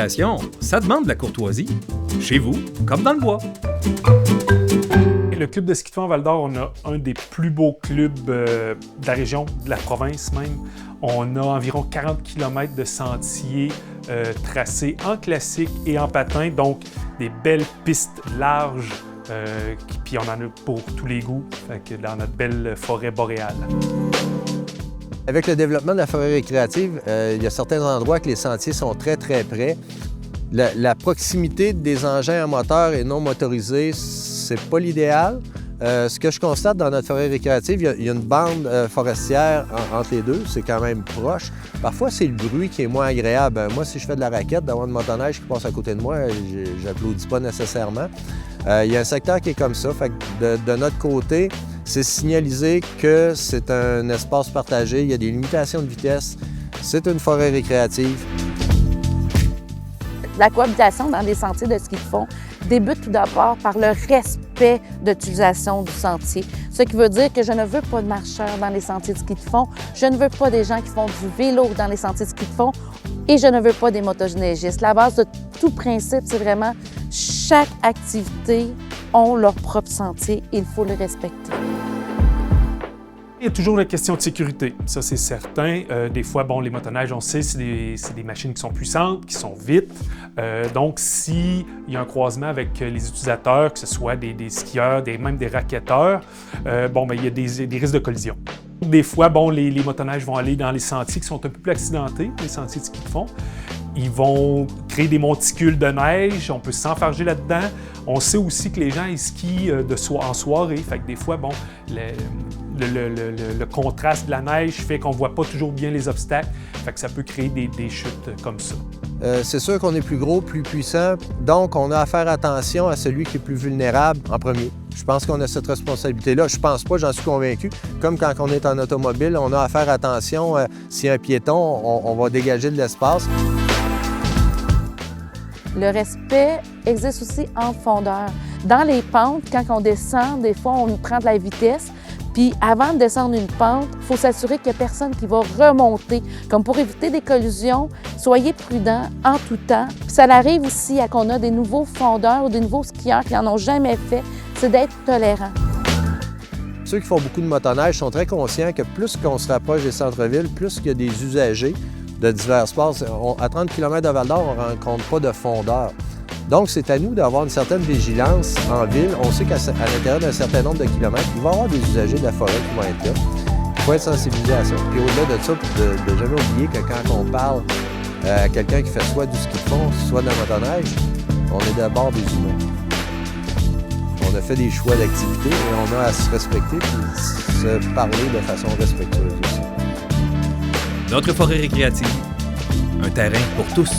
récréation, ça demande de la courtoisie. Chez vous, comme dans le bois. Le club de ski de fond à Val-d'Or, on a un des plus beaux clubs de la région, de la province même. On a environ 40 km de sentiers tracés en classique et en patin, donc des belles pistes larges, puis on en a pour tous les goûts, dans notre belle forêt boréale. Avec le développement de la forêt récréative, il y a certains endroits que les sentiers sont très près. La proximité des engins à moteur et non motorisés, c'est pas l'idéal. Ce que je constate dans notre forêt récréative, il y a une bande forestière entre les deux, c'est quand même proche. Parfois, c'est le bruit qui est moins agréable. Moi, si je fais de la raquette, d'avoir une motoneige qui passe à côté de moi, j'applaudis pas nécessairement. Il y a un secteur qui est comme ça. Fait que de notre côté, c'est signalisé que c'est un espace partagé, il y a des limitations de vitesse, c'est une forêt récréative. La cohabitation dans les sentiers de ski de fond débute tout d'abord par le respect d'utilisation du sentier. Ce qui veut dire que je ne veux pas de marcheurs dans les sentiers de ski de fond, je ne veux pas des gens qui font du vélo dans les sentiers de ski de fond et je ne veux pas des motoneigistes. La base de tout principe, c'est vraiment chaque activité a leur propre sentier et il faut le respecter. Il y a toujours la question de sécurité, ça c'est certain. Des fois, les motoneiges, on sait, c'est des machines qui sont puissantes, qui sont vite. Donc, s'il y a un croisement avec les utilisateurs, que ce soit des skieurs, même des raquetteurs, il y a des risques de collision. Des fois, les motoneiges vont aller dans les sentiers qui sont un peu plus accidentés, les sentiers de ski de fond. Ils vont créer des monticules de neige, on peut s'enfarger là-dedans. On sait aussi que les gens ils skient en soirée, fait que des fois, le contraste de la neige fait qu'on ne voit pas toujours bien les obstacles, fait que ça peut créer des chutes comme ça. C'est sûr qu'on est plus gros, plus puissant, donc on a à faire attention à celui qui est plus vulnérable en premier. Je pense qu'on a cette responsabilité-là. Je pense pas, j'en suis convaincu. Comme quand on est en automobile, on a à faire attention. S'il y a un piéton, on va dégager de l'espace. Le respect existe aussi en fondeur. Dans les pentes, quand on descend, des fois, on prend de la vitesse. Puis avant de descendre une pente, il faut s'assurer qu'il n'y a personne qui va remonter. Comme pour éviter des collisions, soyez prudents en tout temps. Puis ça arrive aussi à qu'on a des nouveaux fondeurs ou des nouveaux skieurs qui n'en ont jamais fait, c'est d'être tolérant. Ceux qui font beaucoup de motoneige sont très conscients que plus qu'on se rapproche des centres-villes, plus qu'il y a des usagers de divers sports. À 30 km de Val-d'Or, on ne rencontre pas de fondeurs. Donc, c'est à nous d'avoir une certaine vigilance en ville. On sait qu'à l'intérieur d'un certain nombre de kilomètres, il va y avoir des usagers de la forêt qui vont être là. Il faut être sensibilisé à ça. Puis au-delà de ça, de jamais oublier que quand on parle à quelqu'un qui fait soit du ski de fond, soit de la motoneige, on est d'abord des humains. On a fait des choix d'activité et on a à se respecter et se parler de façon respectueuse aussi. Notre forêt récréative, un terrain pour tous.